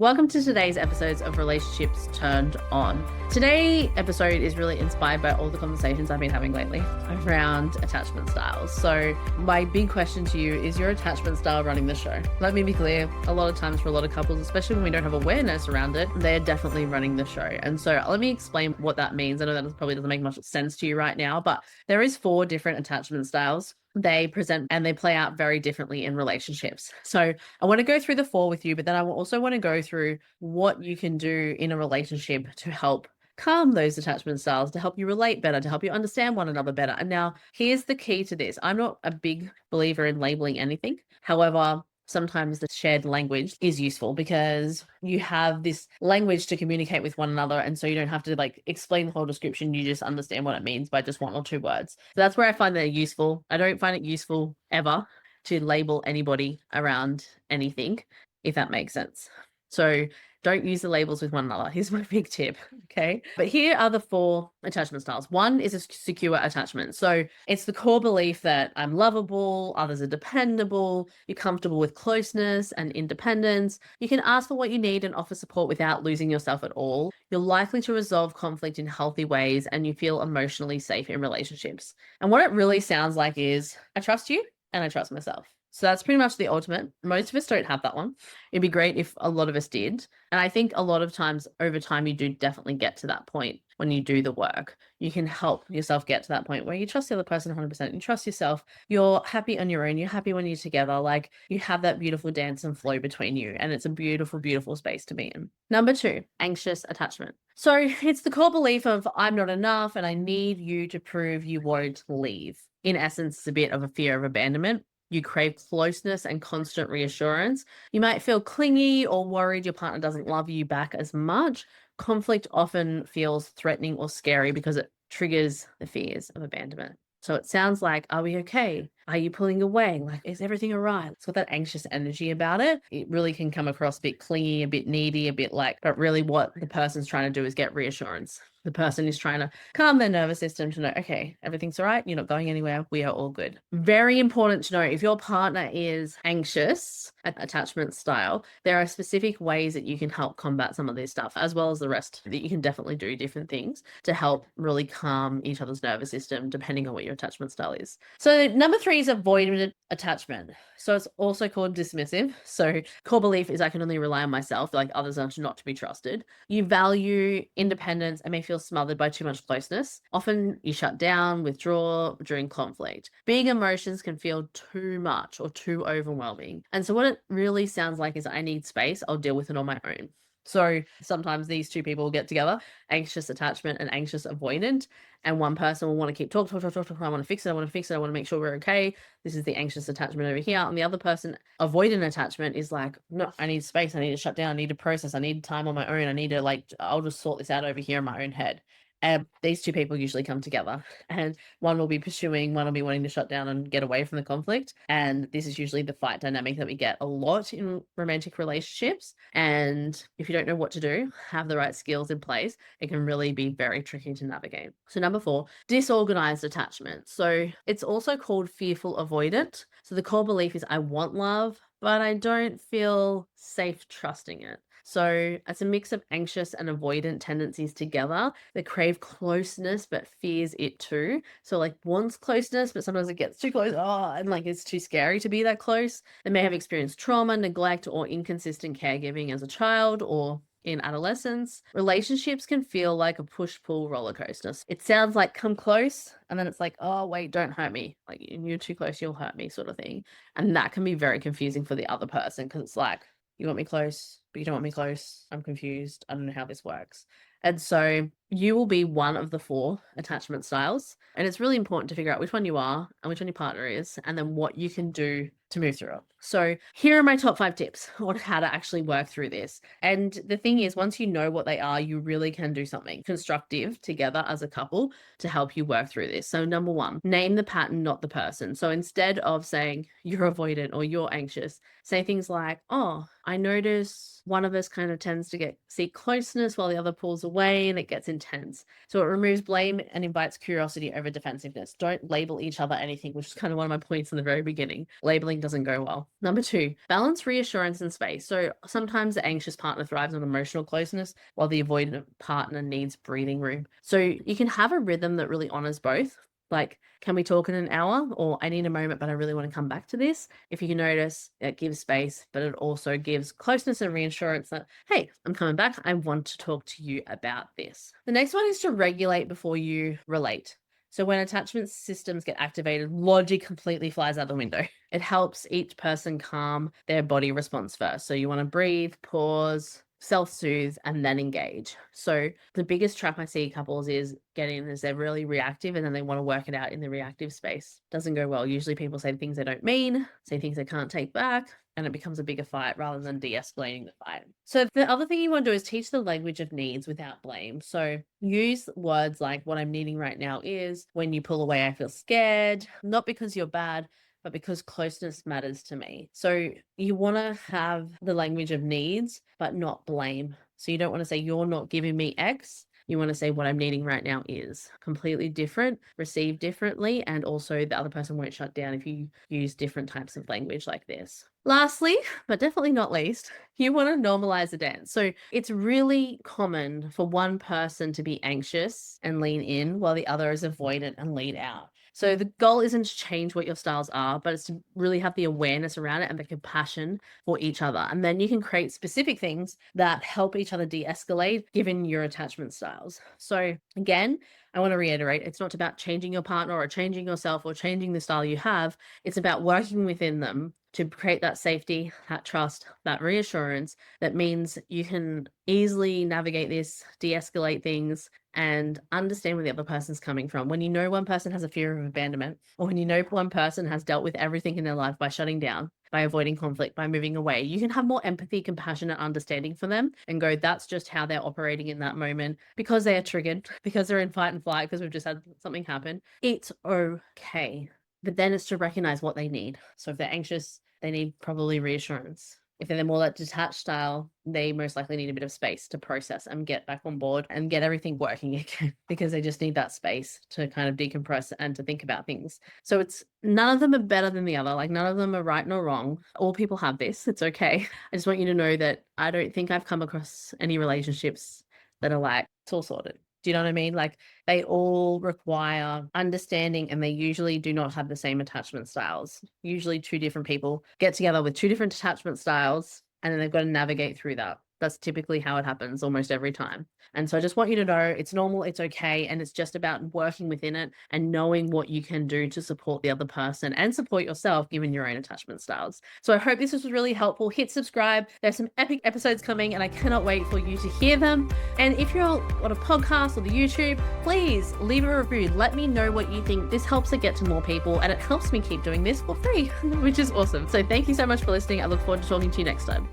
Welcome to today's episodes of Relationships Turned On. Today's episode is really inspired by all the conversations I've been having lately around attachment styles. So my big question to you is your attachment style running the show? Let me be clear, a lot of times for a lot of couples, especially when we don't have awareness around it, they're definitely running the show. And so let me explain what that means. I know that probably doesn't make much sense to you right now, but there is 4 different attachment styles. They present and they play out very differently in relationships. So I want to go through the 4 with you, but then I also want to go through what you can do in a relationship to help calm those attachment styles, to help you relate better, to help you understand one another better. And now here's the key to this. I'm not a big believer in labeling anything. However, sometimes the shared language is useful because you have this language to communicate with one another. And so you don't have to explain the whole description. You just understand what it means by just 1 or 2 words. So that's where I find that useful. I don't find it useful ever to label anybody around anything, if that makes sense. So don't use the labels with one another. Here's my big tip, okay? But here are the 4 attachment styles. 1 is a secure attachment. So it's the core belief that I'm lovable, others are dependable, you're comfortable with closeness and independence. You can ask for what you need and offer support without losing yourself at all. You're likely to resolve conflict in healthy ways and you feel emotionally safe in relationships. And what it really sounds like is, I trust you and I trust myself. So that's pretty much the ultimate. Most of us don't have that one. It'd be great if a lot of us did. And I think a lot of times over time, you do definitely get to that point when you do the work. You can help yourself get to that point where you trust the other person 100%. You trust yourself. You're happy on your own. You're happy when you're together. Like you have that beautiful dance and flow between you. And it's a beautiful, beautiful space to be in. Number 2, anxious attachment. So it's the core belief of I'm not enough and I need you to prove you won't leave. In essence, it's a bit of a fear of abandonment. You crave closeness and constant reassurance. You might feel clingy or worried your partner doesn't love you back as much. Conflict often feels threatening or scary because it triggers the fears of abandonment. So it sounds like, are we okay? Are you pulling away? Like, is everything all right? It's got that anxious energy about it. It really can come across a bit clingy, a bit needy, a bit but really what the person's trying to do is get reassurance. The person is trying to calm their nervous system to know, okay, everything's all right. You're not going anywhere. We are all good. Very important to know if your partner is anxious attachment style, there are specific ways that you can help combat some of this stuff, as well as the rest that you can definitely do different things to help really calm each other's nervous system, depending on what your attachment style is. So number 3 is avoidant attachment. So it's also called dismissive. So core belief is I can only rely on myself, like others are not to be trusted. You value independence and may feel smothered by too much closeness. Often you shut down, withdraw during conflict. Big emotions can feel too much or too overwhelming. And so what it really sounds like is I need space. I'll deal with it on my own. So sometimes these 2 people will get together, anxious attachment and anxious avoidant, and one person will want to keep talking. I want to fix it. I want to fix it. I want to make sure we're okay. This is the anxious attachment over here. And the other person, avoidant attachment, is like, no, I need space. I need to shut down. I need to process. I need time on my own. I need to I'll just sort this out over here in my own head. And these 2 people usually come together and one will be pursuing, one will be wanting to shut down and get away from the conflict. And this is usually the fight dynamic that we get a lot in romantic relationships. And if you don't know what to do, have the right skills in place, it can really be very tricky to navigate. So number 4, disorganized attachment. So it's also called fearful avoidant. So the core belief is I want love, but I don't feel safe trusting it. So it's a mix of anxious and avoidant tendencies together that crave closeness but fears it too. So wants closeness, but sometimes it gets too close. And it's too scary to be that close. They may have experienced trauma, neglect, or inconsistent caregiving as a child or in adolescence. Relationships can feel like a push-pull roller coaster. It sounds like come close, and then it's like, oh wait, don't hurt me. Like you're too close, you'll hurt me, sort of thing. And that can be very confusing for the other person because it's like, you want me close, but you don't want me close. I'm confused. I don't know how this works. And so you will be one of the 4 attachment styles. And it's really important to figure out which one you are and which one your partner is, and then what you can do to move through it. So here are my top 5 tips on how to actually work through this. And the thing is, once you know what they are, you really can do something constructive together as a couple to help you work through this. So number 1, name the pattern, not the person. So instead of saying you're avoidant or you're anxious, say things like, oh, I notice one of us kind of tends to seek closeness while the other pulls away and it gets intense intense. So it removes blame and invites curiosity over defensiveness. Don't label each other anything, which is kind of one of my points in the very beginning. Labeling doesn't go well. Number 2, balance reassurance and space. So sometimes the anxious partner thrives on emotional closeness while the avoidant partner needs breathing room. So you can have a rhythm that really honors both. Like, can we talk in an hour? Or I need a moment, but I really want to come back to this. If you can notice, it gives space, but it also gives closeness and reassurance that, hey, I'm coming back. I want to talk to you about this. The next one is to regulate before you relate. So when attachment systems get activated, logic completely flies out the window. It helps each person calm their body response first. So you want to breathe, pause, self-soothe, and then engage. So the biggest trap I see couples is getting is they're really reactive and then they want to work it out in the reactive space. Doesn't go well. Usually people say things they don't mean, say things they can't take back, and it becomes a bigger fight rather than de-escalating the fight. So the other thing you want to do is teach the language of needs without blame. So use words like, what I'm needing right now is, when you pull away, I feel scared, not because you're bad, but because closeness matters to me. So you want to have the language of needs, but not blame. So you don't want to say, you're not giving me X. You want to say, what I'm needing right now is completely different, received differently, and also the other person won't shut down if you use different types of language like this. Lastly, but definitely not least, you want to normalize the dance. So it's really common for one person to be anxious and lean in while the other is avoidant and lean out. So the goal isn't to change what your styles are, but it's to really have the awareness around it and the compassion for each other. And then you can create specific things that help each other de-escalate given your attachment styles. So again, I want to reiterate, it's not about changing your partner or changing yourself or changing the style you have. It's about working within them to create that safety, that trust, that reassurance that means you can easily navigate this, de-escalate things, and understand where the other person's coming from. When you know one person has a fear of abandonment, or when you know one person has dealt with everything in their life by shutting down, by avoiding conflict, by moving away, you can have more empathy, compassion, and understanding for them and go, that's just how they're operating in that moment because they are triggered, because they're in fight and flight, because we've just had something happen. It's okay. But then it's to recognize what they need. So if they're anxious, they need probably reassurance. If they're more that detached style, they most likely need a bit of space to process and get back on board and get everything working again because they just need that space to kind of decompress and to think about things. So it's none of them are better than the other. Like none of them are right nor wrong. All people have this. It's okay. I just want you to know that I don't think I've come across any relationships that are like, it's all sorted. Do you know what I mean? Like they all require understanding and they usually do not have the same attachment styles. Usually two different people get together with two different attachment styles and then they've got to navigate through that. That's typically how it happens almost every time. And so I just want you to know it's normal, it's okay. And it's just about working within it and knowing what you can do to support the other person and support yourself given your own attachment styles. So I hope this was really helpful. Hit subscribe. There's some epic episodes coming and I cannot wait for you to hear them. And if you're on a podcast or the YouTube, please leave a review. Let me know what you think. This helps to get to more people and it helps me keep doing this for free, which is awesome. So thank you so much for listening. I look forward to talking to you next time.